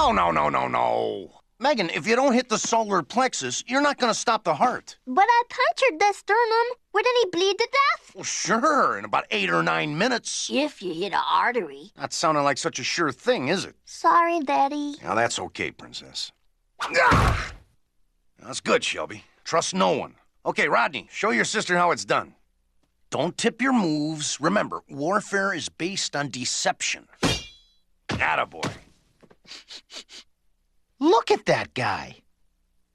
No, no, no, no, no. Megan, if you don't hit the solar plexus, you're not going to stop the heart. But I punctured the sternum. Wouldn't he bleed to death? Well, sure, in about 8 or 9 minutes. If you hit an artery. Not sounding like such a sure thing, is it? Sorry, Daddy. Now, that's okay, Princess. Ah! That's good, Shelby. Trust no one. Okay, Rodney, show your sister how it's done. Don't tip your moves. Remember, warfare is based on deception. Attaboy. Look at that guy.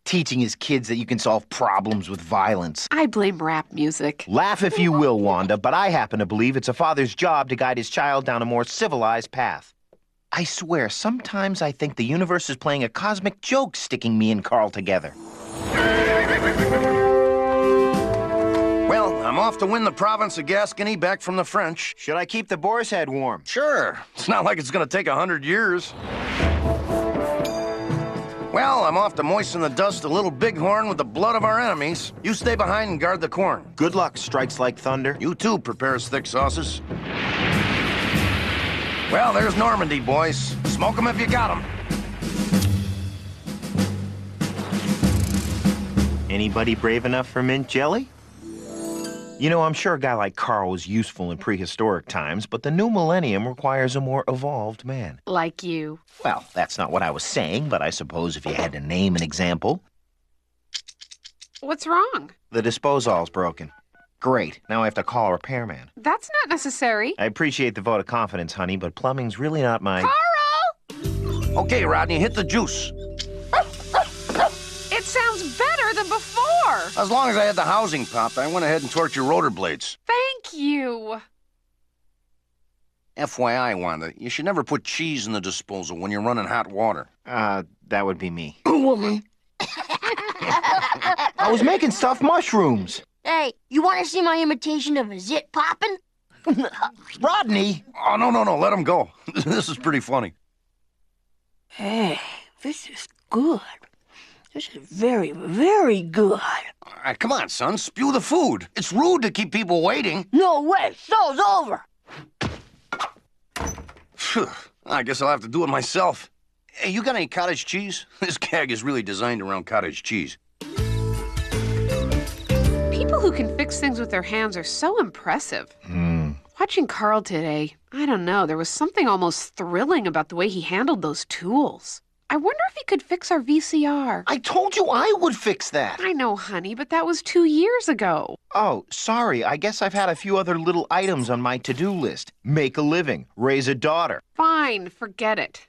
Teaching his kids that you can solve problems with violence. I blame rap music. Laugh if you will, Wanda, but I happen to believe it's a father's job to guide his child down a more civilized path. I swear, sometimes I think the universe is playing a cosmic joke sticking me and Carl together. Well, I'm off to win the province of Gascony back from the French. Should I keep the boar's head warm? Sure. It's not like it's gonna take 100 years. Well, I'm off to moisten the dust of Little Bighorn with the blood of our enemies. You stay behind and guard the corn. Good luck, strikes like thunder. You too, prepare us thick sauces. Well, there's Normandy, boys. Smoke 'em if you got 'em. Anybody brave enough for mint jelly? You know, I'm sure a guy like Carl was useful in prehistoric times, but the new millennium requires a more evolved man. Like you. Well, that's not what I was saying, but I suppose if you had to name an example. What's wrong? The disposal's broken. Great. Now I have to call a repairman. That's not necessary. I appreciate the vote of confidence, honey, but plumbing's really not my... Carl! Okay, Rodney, hit the juice. It sounds better than before. As long as I had the housing popped, I went ahead and torched your rotor blades. Thank you. FYI, Wanda, you should never put cheese in the disposal when you're running hot water. That would be me. Woman. I was making stuffed mushrooms. Hey, you want to see my imitation of a zit poppin'? Rodney! Oh, no, no, no, let him go. This is pretty funny. Hey, this is good. This is very, very good. All right, come on, son, spew the food. It's rude to keep people waiting. No way, show's over. Phew, I guess I'll have to do it myself. Hey, you got any cottage cheese? This gag is really designed around cottage cheese. People who can fix things with their hands are so impressive. Watching Carl today, I don't know, there was something almost thrilling about the way he handled those tools. I wonder if he could fix our VCR. I told you I would fix that. I know, honey, but that was 2 years ago. Oh, sorry. I guess I've had a few other little items on my to-do list. Make a living. Raise a daughter. Fine, forget it.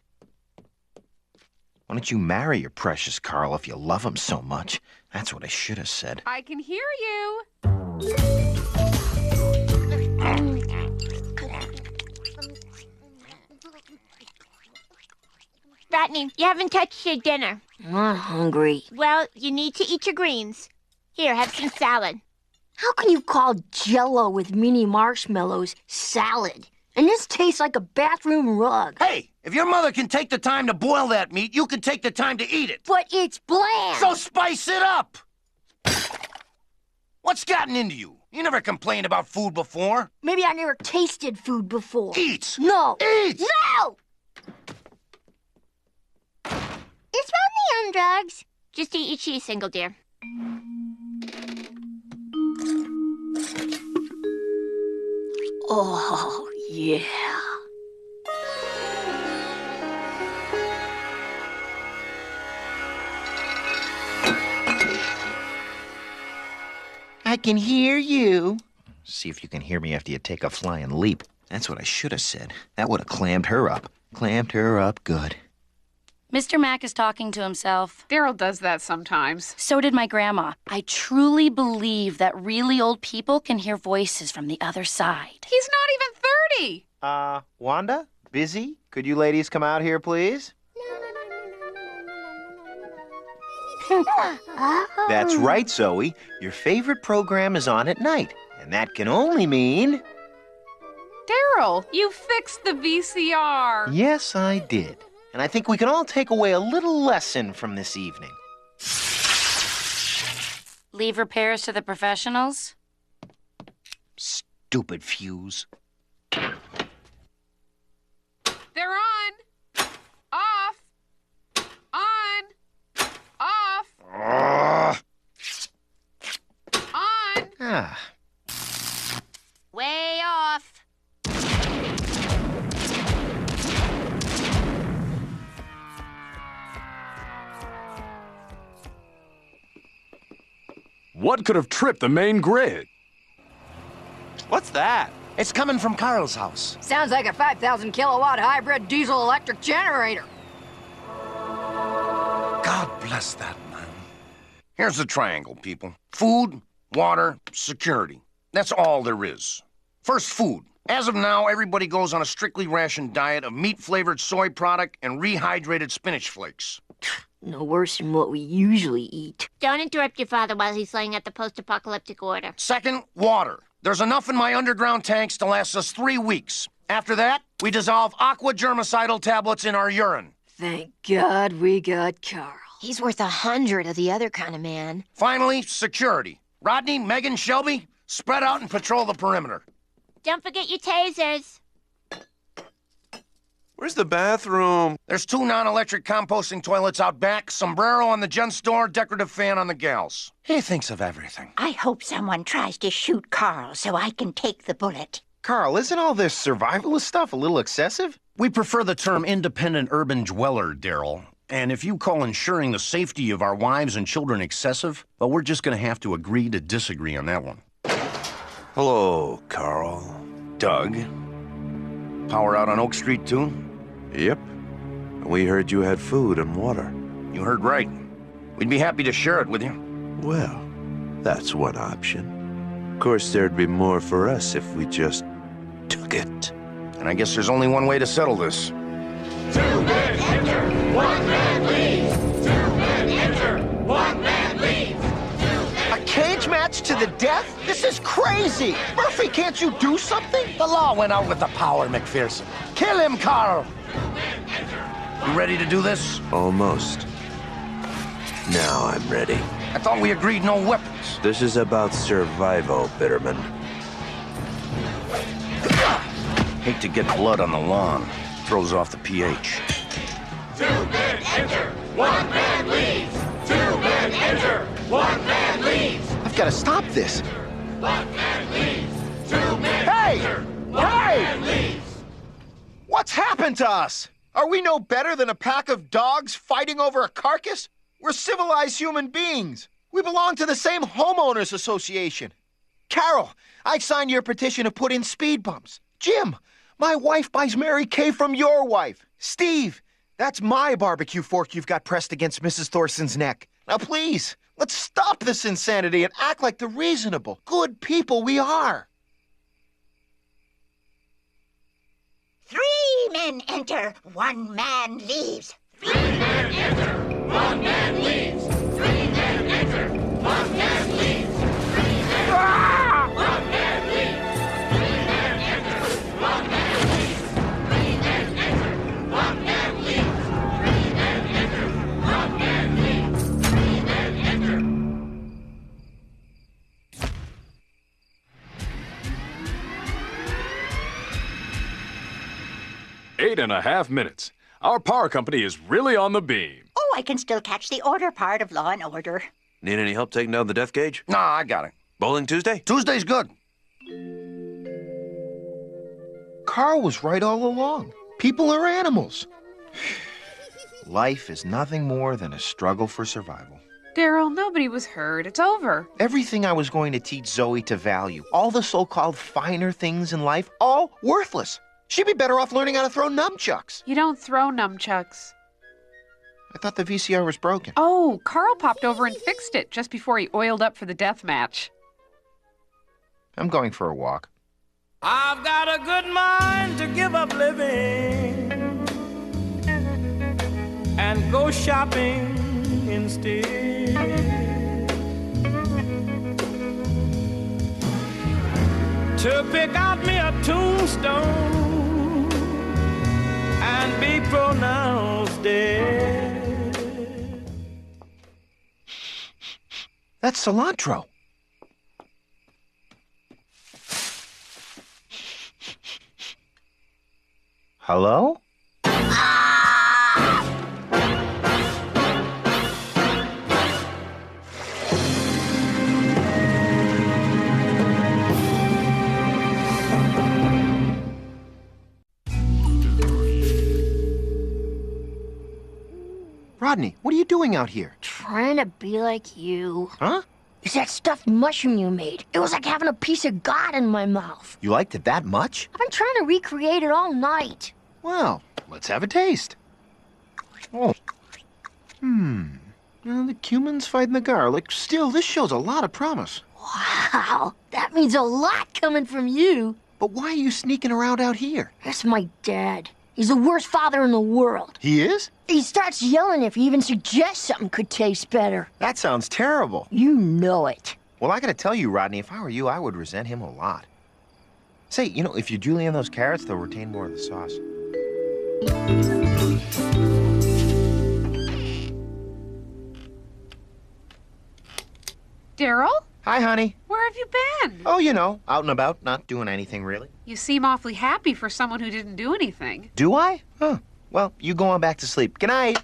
Why don't you marry your precious Carl if you love him so much? That's what I should have said. I can hear you. Rodney, you haven't touched your dinner. I'm hungry. Well, you need to eat your greens. Here, have some salad. How can you call Jell-O with mini marshmallows salad? And this tastes like a bathroom rug. Hey, if your mother can take the time to boil that meat, you can take the time to eat it. But it's bland. So spice it up! What's gotten into you? You never complained about food before. Maybe I never tasted food before. Eat! No. Eat! No! Is Rodney on drugs? Just eat your cheese, single dear. Oh, yeah. I can hear you. See if you can hear me after you take a flying leap. That's what I should have said. That would have clammed her up. Clammed her up good. Mr. Mack is talking to himself. Daryl does that sometimes. So did my grandma. I truly believe that really old people can hear voices from the other side. He's not even 30. Wanda? Busy? Could you ladies come out here, please? That's right, Zoe. Your favorite program is on at night. And that can only mean... Daryl, you fixed the VCR. Yes, I did. And I think we can all take away a little lesson from this evening. Leave repairs to the professionals? Stupid fuse. They're on. Off. Ah. Way off. What could have tripped the main grid? What's that? It's coming from Carl's house. Sounds like a 5,000 kilowatt hybrid diesel electric generator. God bless that man. Here's the triangle, people. Food, water, security. That's all there is. First, food. As of now, everybody goes on a strictly rationed diet of meat-flavored soy product and rehydrated spinach flakes. No worse than what we usually eat. Don't interrupt your father while he's laying out the post-apocalyptic order. Second, water. There's enough in my underground tanks to last us 3 weeks. After that, we dissolve aqua germicidal tablets in our urine. Thank God we got Carl. He's worth 100 of the other kind of man. Finally, security. Rodney, Megan, Shelby, spread out and patrol the perimeter. Don't forget your tasers. Where's the bathroom? There's 2 non-electric composting toilets out back, sombrero on the gents' store, decorative fan on the gals. He thinks of everything. I hope someone tries to shoot Carl so I can take the bullet. Carl, isn't all this survivalist stuff a little excessive? We prefer the term independent urban dweller, Daryl. And if you call ensuring the safety of our wives and children excessive, well, we're just going to have to agree to disagree on that one. Hello, Carl. Doug. Power out on Oak Street, too? Yep. We heard you had food and water. You heard right. We'd be happy to share it with you. Well, that's one option. Of course, there'd be more for us if we just took it. And I guess there's only one way to settle this. 2 men enter, 1 man leaves. 2 men enter, 1 man leaves. A cage match to the death? This is crazy! Murphy, can't you do something? The law went out with the power, McPherson. Kill him, Carl! You ready to do this? Almost. Now I'm ready. I thought we agreed no weapons. This is about survival, Bitterman. Hate to get blood on the lawn. Throws off the pH. 2 men enter, 1 man leaves. 2 men enter, 1 man leaves. I've got to stop this. 1 man leaves. 2 men Hey! enter, 1 Hey! man leaves. What's happened to us? Are we no better than a pack of dogs fighting over a carcass? We're civilized human beings. We belong to the same homeowners association. Carol, I signed your petition to put in speed bumps. Jim, my wife buys Mary Kay from your wife. Steve, that's my barbecue fork you've got pressed against Mrs. Thorson's neck. Now please, let's stop this insanity and act like the reasonable, good people we are. 3 men enter, 1 man leaves. 3 men enter, 1 man leaves. 3 men enter, 1 man leaves. 3 men enter, 1 man leaves. 3 men enter, 1 man leaves. 3 men enter, 1 man leaves. 3 men enter, 1 man leaves. 3 men enter. 8.5 minutes. Our power company is really on the beam. Oh, I can still catch the order part of Law and Order. Need any help taking down the death gauge? Nah, I got it. Bowling Tuesday? Tuesday's good. Carl was right all along. People are animals. Life is nothing more than a struggle for survival. Daryl, nobody was hurt. It's over. Everything I was going to teach Zoe to value, all the so-called finer things in life, all worthless. She'd be better off learning how to throw nunchucks. You don't throw nunchucks. I thought the VCR was broken. Oh, Carl popped over and fixed it just before he oiled up for the death match. I'm going for a walk. I've got a good mind to give up living and go shopping instead. To pick out me a tombstone and be pronounced dead. That's cilantro. Hello? Rodney, what are you doing out here? Trying to be like you. Huh? It's that stuffed mushroom you made. It was like having a piece of God in my mouth. You liked it that much? I've been trying to recreate it all night. Well, let's have a taste. Oh. Well, the cumin's fighting the garlic. Still, this shows a lot of promise. Wow, that means a lot coming from you. But why are you sneaking around out here? That's my dad. He's the worst father in the world. He is? He starts yelling if you even suggest something could taste better. That sounds terrible. You know it. Well, I gotta tell you, Rodney, if I were you, I would resent him a lot. Say, if you julienne those carrots, they'll retain more of the sauce. Daryl? Hi, honey. Where have you been? Oh, out and about, not doing anything really. You seem awfully happy for someone who didn't do anything. Do I? Huh. Well, you go on back to sleep. Good night.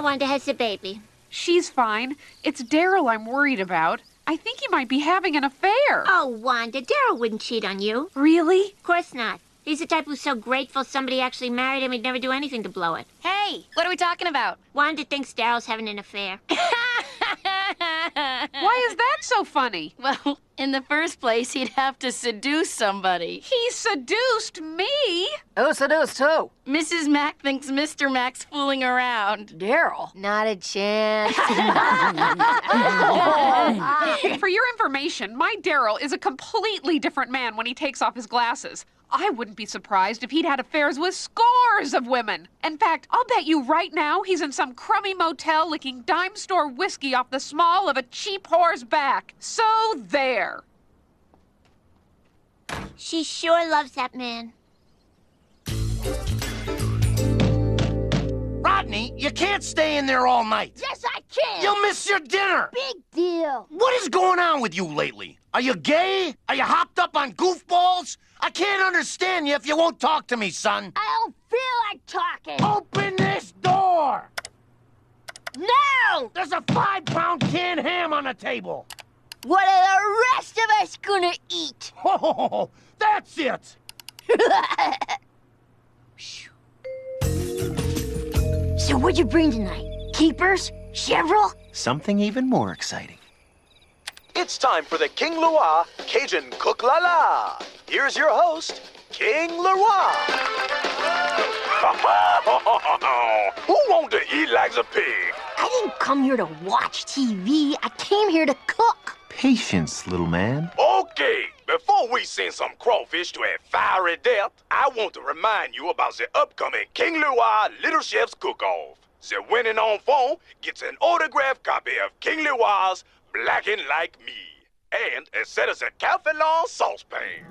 Wanda has a baby. She's fine. It's Daryl I'm worried about. I think he might be having an affair. Oh, Wanda, Daryl wouldn't cheat on you. Really? Of course not. He's the type who's so grateful somebody actually married him he'd never do anything to blow it. Hey, what are we talking about? Wanda thinks Daryl's having an affair. Why is that so funny? Well, in the first place, he'd have to seduce somebody. He seduced me. Who seduced who? Mrs. Mac thinks Mr. Mac's fooling around. Daryl. Not a chance. For your information, my Daryl is a completely different man when he takes off his glasses. I wouldn't be surprised if he'd had affairs with scores of women. In fact, I'll bet you right now he's in some crummy motel licking dime store whiskey off the small of a cheap whore's back. So there. She sure loves that man. Rodney, you can't stay in there all night. Yes, I can. You'll miss your dinner. Big deal. What is going on with you lately? Are you gay? Are you hopped up on goofballs? I can't understand you if you won't talk to me, son. I don't feel like talking. Open this door! No! There's a 5-pound canned ham on the table. What are the rest of us gonna eat? Oh, that's it. So what'd you bring tonight? Keepers? Chevrolet? Something even more exciting. It's time for the King Leroy Cajun Cook La La. Here's your host, King Leroy. Who wants to eat like a pig? I didn't come here to watch TV. I came here to cook. Patience, little man. Okay, before we send some crawfish to a fiery death, I want to remind you about the upcoming King Leroy Little Chef's Cook-Off. The winning on phone gets an autographed copy of King Leroy's Blackened Like Me and a set of the Calphalon saucepan.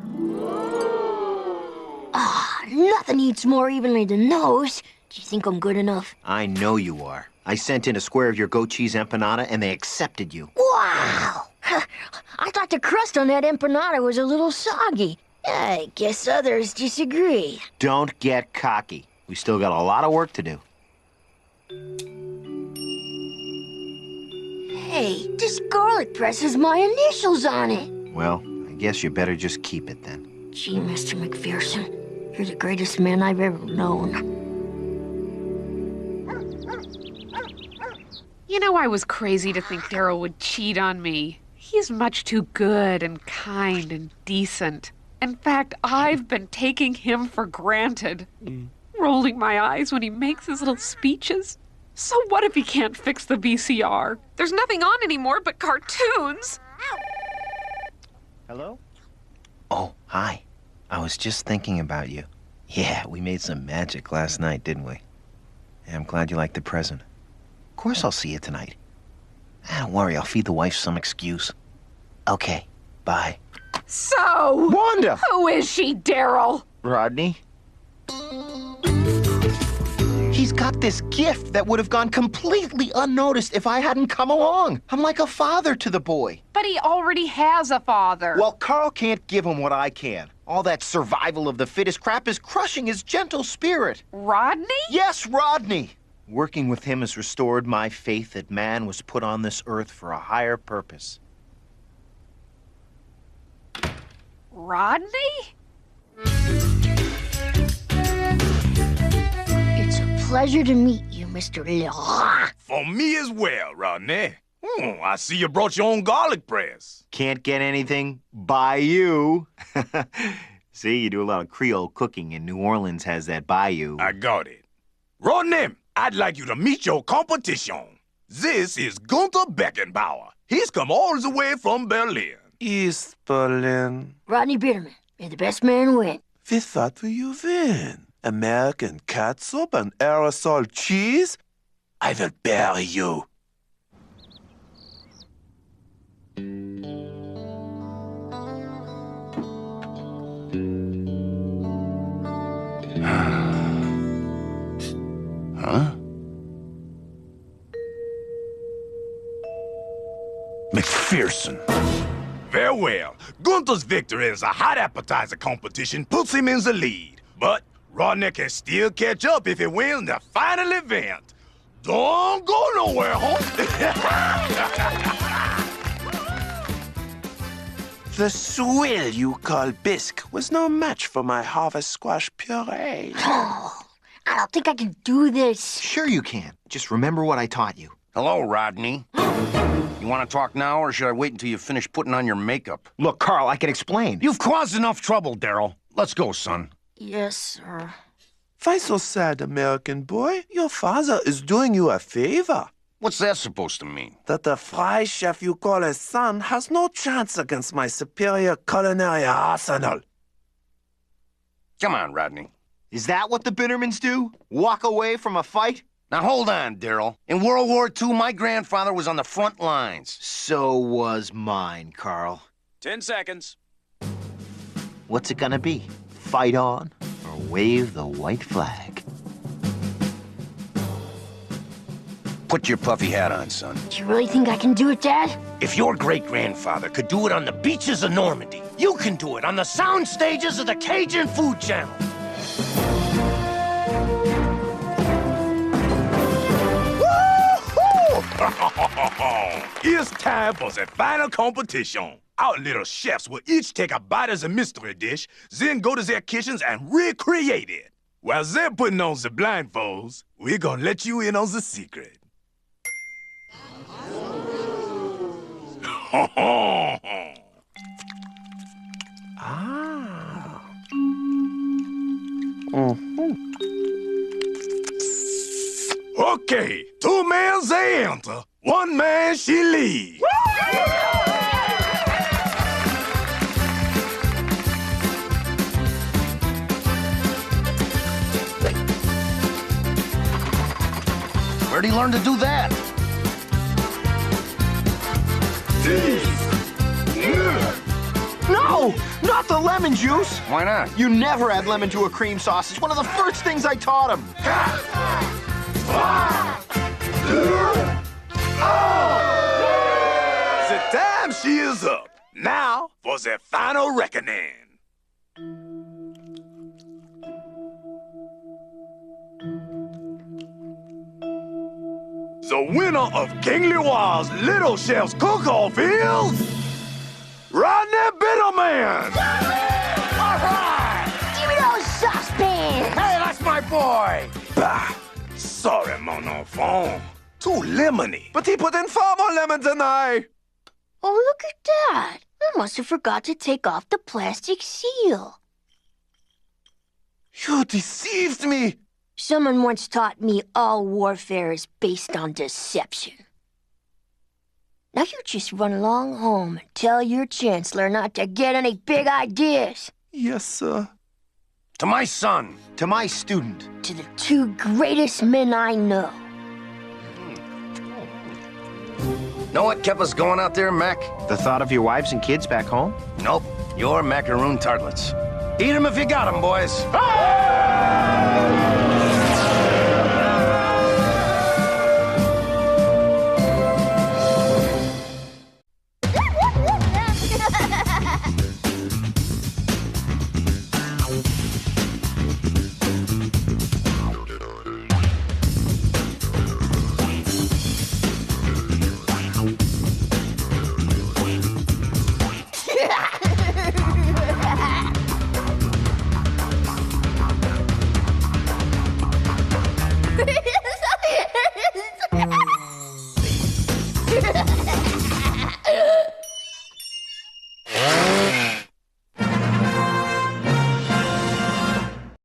Nothing eats more evenly than those. Do you think I'm good enough? I know you are. I sent in a square of your goat cheese empanada and they accepted you. Wow! I thought the crust on that empanada was a little soggy. I guess others disagree. Don't get cocky. We still got a lot of work to do. Hey, this garlic press has my initials on it. Well, I guess you better just keep it then. Gee, Mr. McPherson, you're the greatest man I've ever known. You know, I was crazy to think Daryl would cheat on me. He's much too good and kind and decent. In fact, I've been taking him for granted. Rolling my eyes when he makes his little speeches. So what if he can't fix the VCR? There's nothing on anymore but cartoons. Hello? Oh, hi. I was just thinking about you. Yeah, we made some magic last night, didn't we? Yeah, I'm glad you liked the present. Of course I'll see you tonight. Don't worry, I'll feed the wife some excuse. Okay, bye. So, Wanda! who is she, Daryl? Rodney? He's got this gift that would have gone completely unnoticed if I hadn't come along. I'm like a father to the boy. But he already has a father. Well, Carl can't give him what I can. All that survival of the fittest crap is crushing his gentle spirit. Rodney? Yes, Rodney. Working with him has restored my faith that man was put on this earth for a higher purpose. Rodney? It's a pleasure to meet you, Mr. Leroy. For me as well, Rodney. I see you brought your own garlic press. Can't get anything by you. See, you do a lot of Creole cooking, and New Orleans has that bayou. I got it. Rodney, I'd like you to meet your competition. This is Gunther Beckenbauer. He's come all the way from Berlin. East Berlin. Rodney Bitterman, may the best man win. With what will you win? American catsup and aerosol cheese? I will bury you. Huh? McPherson. Very well. Gunther's victory in the hot appetizer competition puts him in the lead. But Rodney can still catch up if he wins the final event. Don't go nowhere, The swill you call bisque was no match for my harvest squash puree. I don't think I can do this. Sure you can. Just remember what I taught you. Hello, Rodney. You want to talk now, or should I wait until you finish putting on your makeup? Look, Carl, I can explain. You've caused enough trouble, Daryl. Let's go, son. Yes, sir. Why so sad, American boy? Your father is doing you a favor. What's that supposed to mean? That the fry chef you call his son has no chance against my superior culinary arsenal. Come on, Rodney. Is that what the Bittermans do? Walk away from a fight? Now, hold on, Daryl. In World War II, my grandfather was on the front lines. So was mine, Carl. 10 seconds. What's it gonna be? Fight on or wave the white flag? Put your puffy hat on, son. Do you really think I can do it, Dad? If your great-grandfather could do it on the beaches of Normandy, you can do it on the sound stages of the Cajun Food Channel. It's time for the final competition. Our little chefs will each take a bite of the mystery dish, then go to their kitchens and recreate it. While they're putting on the blindfolds, we're gonna let you in on the secret. Ah. Okay, 2 men they enter, 1 man she leaves. Where'd he learn to do that? No! Not the lemon juice! Why not? You never add lemon to a cream sauce. It's one of the first things I taught him. The time she is up. Now for the final reckoning. The winner of King Leroy's Little Chef's Cook-Off is... Rodney Bitterman! All right! Give me those saucepans! Hey, that's my boy! Bah! Sorry, mon enfant. Too lemony. But he put in far more lemon than I. Oh, look at that. I must have forgot to take off the plastic seal. You deceived me. Someone once taught me all warfare is based on deception. Now you just run along home and tell your chancellor not to get any big ideas. Yes, sir. To my son. To my student. To the 2 greatest men I know. Know what kept us going out there, Mac? The thought of your wives and kids back home? Nope. Your macaroon tartlets. Eat them if you got them, boys.